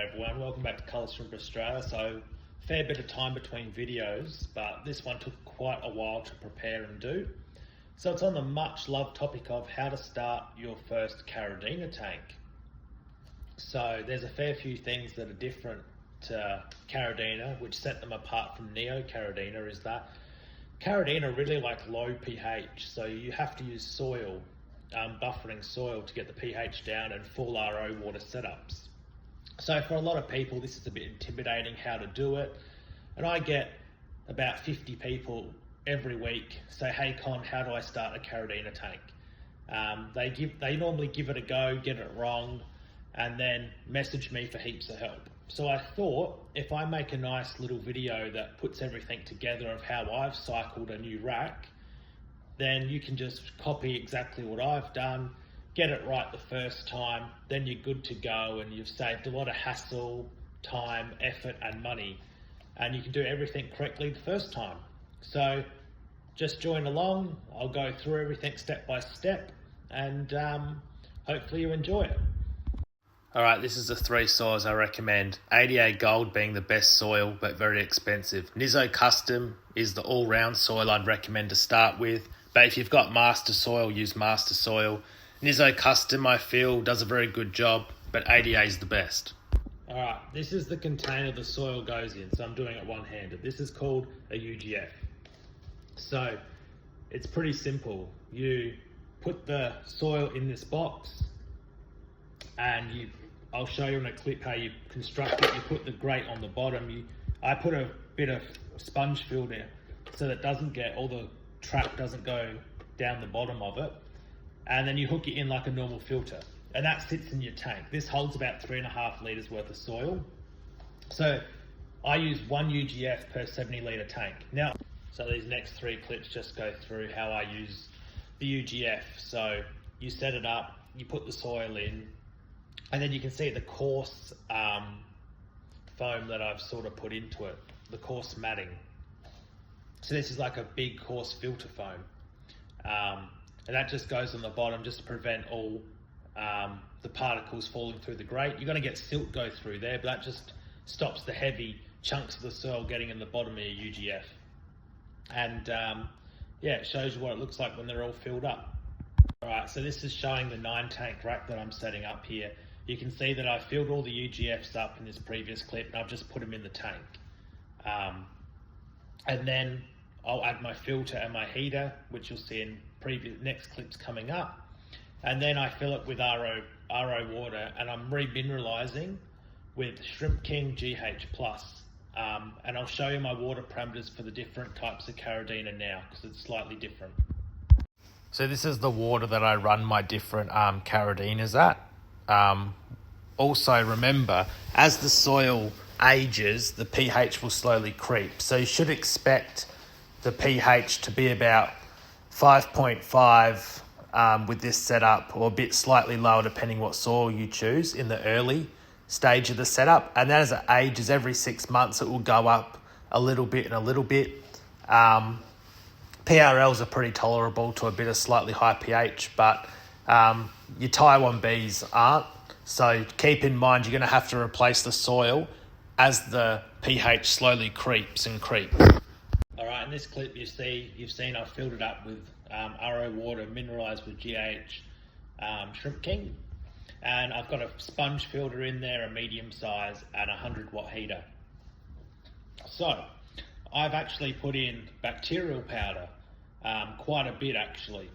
everyone, welcome back to Colours from Australia. So fair bit of time between videos, but this one took quite a while to prepare and do. So it's on the much loved topic of how to start your first caridina tank. So there's a fair few things that are different to caridina, which set them apart from neo caridina, is that caridina really like low pH, so you have to use soil, buffering soil to get the pH down, and full RO water setups. So for a lot of people, this is a bit intimidating how to do it. And I get about 50 people every week say, "Hey Con, how do I start a caridina tank?" They normally give it a go, get it wrong, and then message me for heaps of help. So I thought if I make a nice little video that puts everything together of how I've cycled a new rack, then you can just copy exactly what I've done, get it right the first time, then you're good to go and you've saved a lot of hassle, time, effort and money, and you can do everything correctly the first time. So just join along, I'll go through everything step by step, and hopefully you enjoy it. Alright, this is the three soils I recommend. 88 Gold being the best soil, but very expensive. Nizo Custom is the all-round soil I'd recommend to start with, but if you've got Master Soil, use Master Soil. Nizo Custom, I feel, does a very good job, but 88 is the best. Alright, this is the container the soil goes in, so I'm doing it one-handed. This is called a UGF. So, it's pretty simple. You put the soil in this box, and I'll show you in a clip how you construct it. You put the grate on the bottom. I put a bit of sponge filter so that all the trap doesn't go down the bottom of it. And then you hook it in like a normal filter, and that sits in your tank. This holds about 3.5 litres worth of soil. So I use 1 UGF per 70 litre tank. Now, so these next 3 clips just go through how I use the UGF. So you set it up, you put the soil in, and then you can see the coarse foam that I've sort of put into it, the coarse matting. So this is like a big coarse filter foam. And that just goes on the bottom just to prevent all the particles falling through the grate. You're going to get silt go through there, but that just stops the heavy chunks of the soil getting in the bottom of your UGF. And yeah, it shows you what it looks like when they're all filled up. Alright, so this is showing the 9 tank rack that I'm setting up here. You can see that I filled all the UGFs up in this previous clip, and I've just put them in the tank. And then I'll add my filter and my heater, which you'll see in next clips coming up. And then I fill it with RO water, and I'm remineralizing with Shrimp King GH+. And I'll show you my water parameters for the different types of caridina now, because it's slightly different. So this is the water that I run my different caridinas at. Also remember, as the soil ages, the pH will slowly creep. So you should expect the pH to be about 5.5 with this setup, or a bit slightly lower depending what soil you choose in the early stage of the setup. And then as it ages, every 6 months it will go up a little bit and a little bit. PRLs are pretty tolerable to a bit of slightly high pH, but your Taiwan Bs aren't. So keep in mind you're going to have to replace the soil as the pH slowly creeps and creeps. Alright, in this clip you've seen I've filled it up with RO water mineralized with GH Shrimp King, and I've got a sponge filter in there, a medium size, and a 100-watt heater. So I've actually put in bacterial powder, quite a bit actually,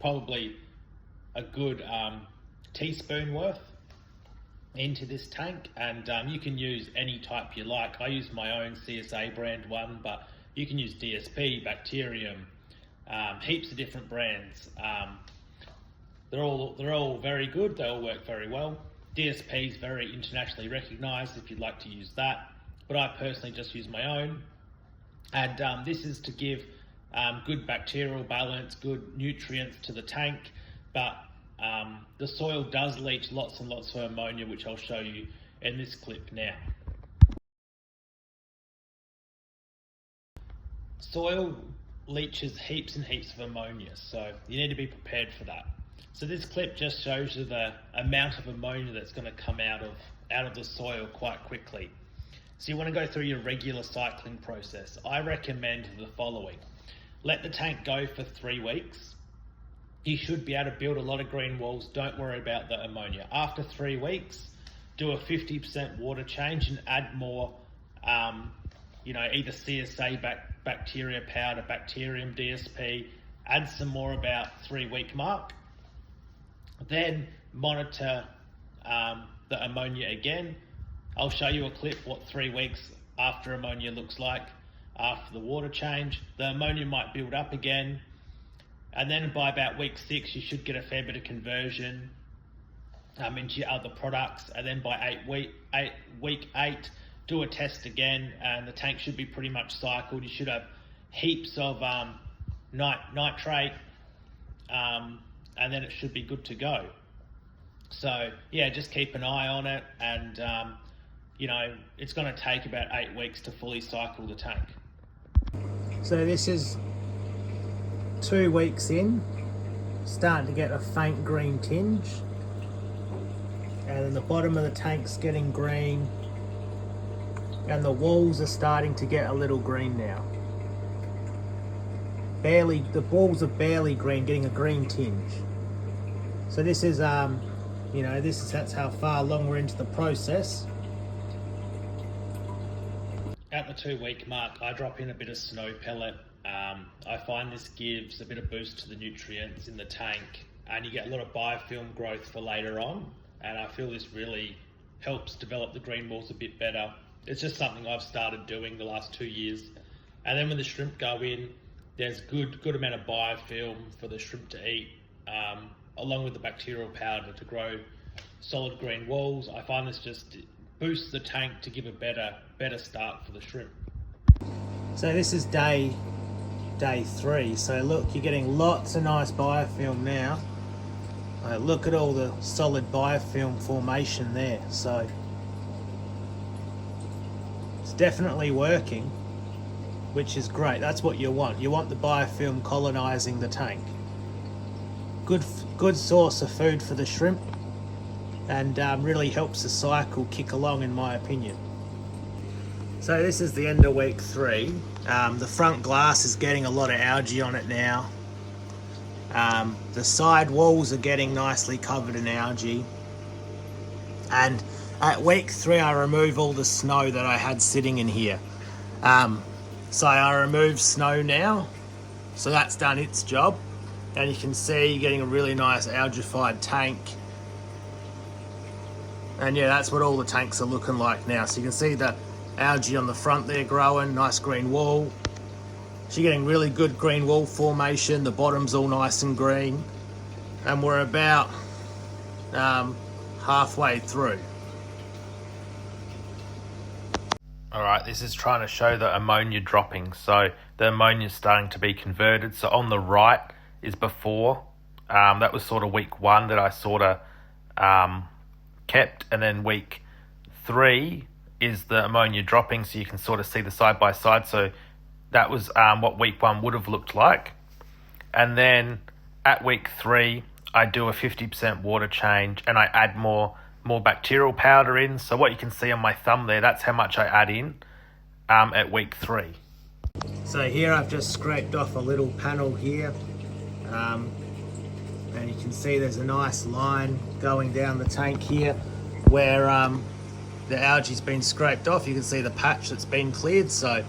probably a good teaspoon worth into this tank, and you can use any type you like. I use my own CSA brand one, but you can use DSP, Bacterium, heaps of different brands. They're all very good, they all work very well. DSP is very internationally recognized if you'd like to use that, but I personally just use my own. And this is to give good bacterial balance, good nutrients to the tank, but the soil does leach lots and lots of ammonia, which I'll show you in this clip now. Soil leaches heaps and heaps of ammonia, so you need to be prepared for that. So this clip just shows you the amount of ammonia that's going to come out of the soil quite quickly. So you want to go through your regular cycling process. I recommend the following. Let the tank go for 3 weeks. You should be able to build a lot of green walls. Don't worry about the ammonia. After 3 weeks, do a 50% water change and add more, either CSA bacteria powder, bacterium, DSP. Add some more about 3-week mark. Then monitor the ammonia again. I'll show you a clip what 3 weeks after ammonia looks like after the water change. The ammonia might build up again, and then by about week 6 you should get a fair bit of conversion into your other products, and then by week 8 do a test again and the tank should be pretty much cycled. You should have heaps of nitrate, and then it should be good to go. So yeah, just keep an eye on it, and it's going to take about 8 weeks to fully cycle the tank. So this is 2 weeks in, starting to get a faint green tinge, and then the bottom of the tank's getting green, and the walls are starting to get a little green now. The walls are barely green, getting a green tinge. So this is that's how far along we're into the process. At the 2-week mark, I drop in a bit of snow pellet. I find this gives a bit of boost to the nutrients in the tank, and you get a lot of biofilm growth for later on. And I feel this really helps develop the green walls a bit better. It's just something I've started doing the last 2 years. And then when the shrimp go in, there's good amount of biofilm for the shrimp to eat, along with the bacterial powder to grow solid green walls. I find this just boosts the tank to give a better start for the shrimp. So this is day 3. So look, you're getting lots of nice biofilm now. Look at all the solid biofilm formation there. So it's definitely working, which is great. That's what you want. You want the biofilm colonizing the tank. Good source of food for the shrimp, and really helps the cycle kick along, in my opinion. So this is the end of week 3. The front glass is getting a lot of algae on it now. The side walls are getting nicely covered in algae. And at week 3 I remove all the snow that I had sitting in here. So I remove snow now, so that's done its job. And you can see you're getting a really nice algified tank. And yeah, that's what all the tanks are looking like now. So you can see the algae on the front there growing, nice green wall. So you're getting really good green wall formation. The bottom's all nice and green. And we're about halfway through. Alright, this is trying to show the ammonia dropping. So the ammonia is starting to be converted. So on the right is before. That was sort of week 1 that I sort of kept. And then week 3 is the ammonia dropping. So you can sort of see the side by side. So that was what week 1 would have looked like. And then at week 3, I do a 50% water change and I add more bacterial powder in. So what you can see on my thumb there, that's how much I add in at week 3. So here I've just scraped off a little panel here, and you can see there's a nice line going down the tank here where the algae's been scraped off. You can see the patch that's been cleared. So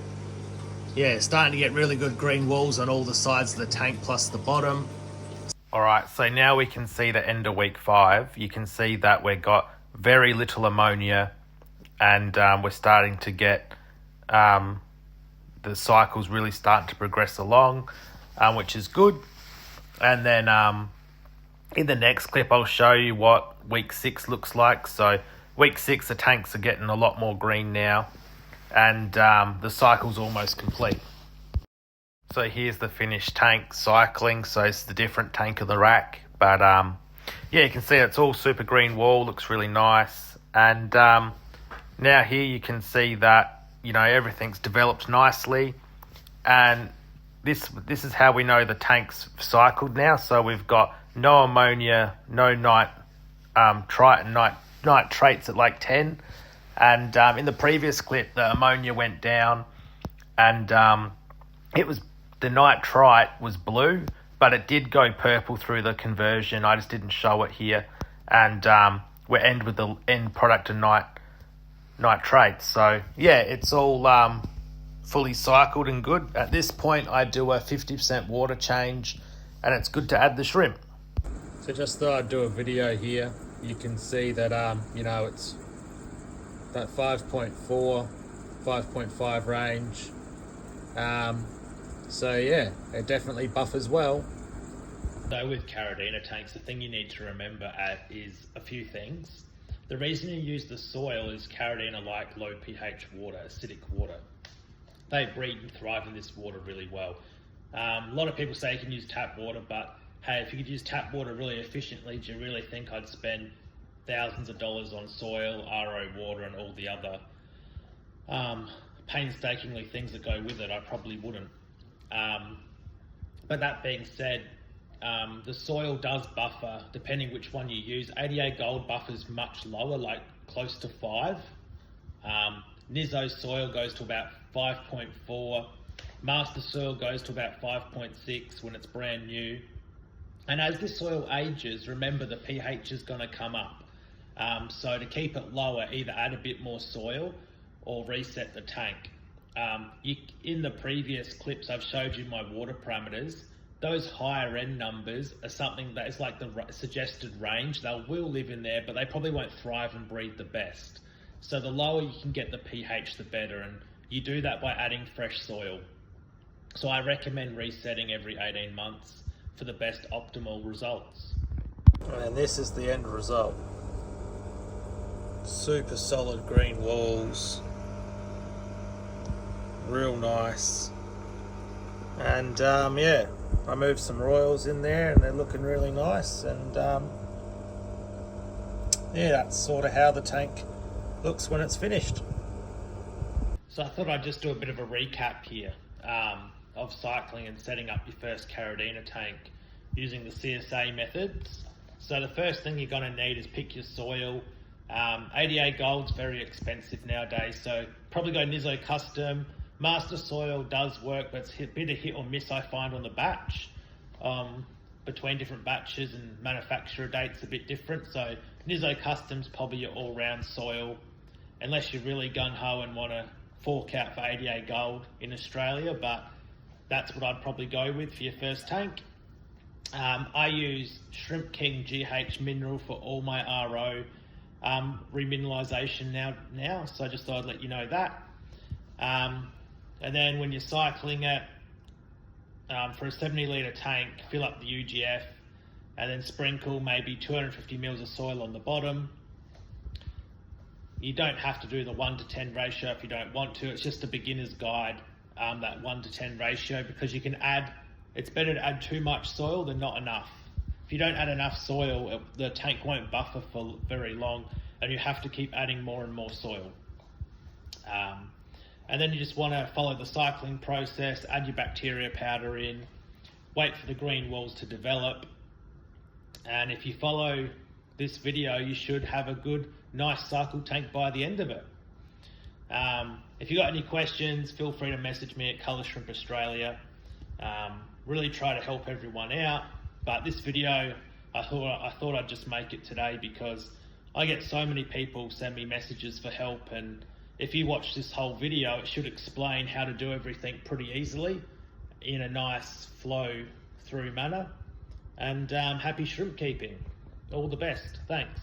yeah, starting to get really good green walls on all the sides of the tank plus the bottom. Alright, so now we can see the end of week 5. You can see that we've got very little ammonia, and we're starting to get the cycles really starting to progress along, which is good. And then in the next clip I'll show you what week 6 looks like. So week 6 the tanks are getting a lot more green now, and the cycle's almost complete. So here's the finished tank cycling. So it's the different tank of the rack. But yeah, you can see it's all super green wall, looks really nice. And now here you can see that, everything's developed nicely. And this is how we know the tank's cycled now. So we've got no ammonia, no nitrates at like 10. And in the previous clip, the ammonia went down, and the nitrite was blue, but it did go purple through the conversion. I just didn't show it here. And we end with the end product of nitrates. So yeah, it's all fully cycled and good. At this point, I do a 50% water change, and it's good to add the shrimp. So just thought I'd do a video here. You can see that it's that 5.4, 5.5 range. So yeah, it definitely buffers well. So with caridina tanks, the thing you need to remember is a few things. The reason you use the soil is caridina like low pH water, acidic water. They breed and thrive in this water really well. A lot of people say you can use tap water, but hey, if you could use tap water really efficiently, do you really think I'd spend thousands of dollars on soil, RO water, and all the other painstakingly things that go with it? I probably wouldn't. But that being said, the soil does buffer depending which one you use. 88 Gold buffers much lower, like close to 5. Nizo soil goes to about 5.4. Master soil goes to about 5.6 when it's brand new. And as this soil ages, remember the pH is going to come up. So to keep it lower, either add a bit more soil or reset the tank. In the previous clips, I've showed you my water parameters. Those higher end numbers are something that is like the suggested range. They will live in there, but they probably won't thrive and breed the best. So the lower you can get the pH, the better. And you do that by adding fresh soil. So I recommend resetting every 18 months for the best optimal results. And this is the end result. Super solid green walls. Real nice. And yeah, I moved some royals in there and they're looking really nice. And yeah, that's sort of how the tank looks when it's finished. So I thought I'd just do a bit of a recap here of cycling and setting up your first caridina tank using the CSA methods. So the first thing you're going to need is pick your soil. 88 Gold's very expensive nowadays, so probably go Nizo Custom. Master soil does work, but it's a bit of hit or miss I find on the batch. Between different batches and manufacturer dates a bit different, so Nizo Custom's probably your all-round soil, unless you're really gung-ho and want to fork out for 88 Gold in Australia, but that's what I'd probably go with for your first tank. I use Shrimp King GH mineral for all my RO remineralization now, so I just thought I'd let you know that. And then when you're cycling it, for a 70 litre tank, fill up the UGF and then sprinkle maybe 250 mils of soil on the bottom. You don't have to do the 1:10 ratio if you don't want to. It's just a beginner's guide, that 1:10 ratio, because you can add, it's better to add too much soil than not enough. If you don't add enough soil, the tank won't buffer for very long and you have to keep adding more and more soil. And then you just want to follow the cycling process, add your bacteria powder in, wait for the green walls to develop. And if you follow this video, you should have a good, nice cycle tank by the end of it. If you got any questions, feel free to message me at Colour Shrimp Australia. Really try to help everyone out, but this video, I thought I'd just make it today because I get so many people send me messages for help, and if you watch this whole video, it should explain how to do everything pretty easily in a nice flow through manner. And happy shrimp keeping. All the best. Thanks.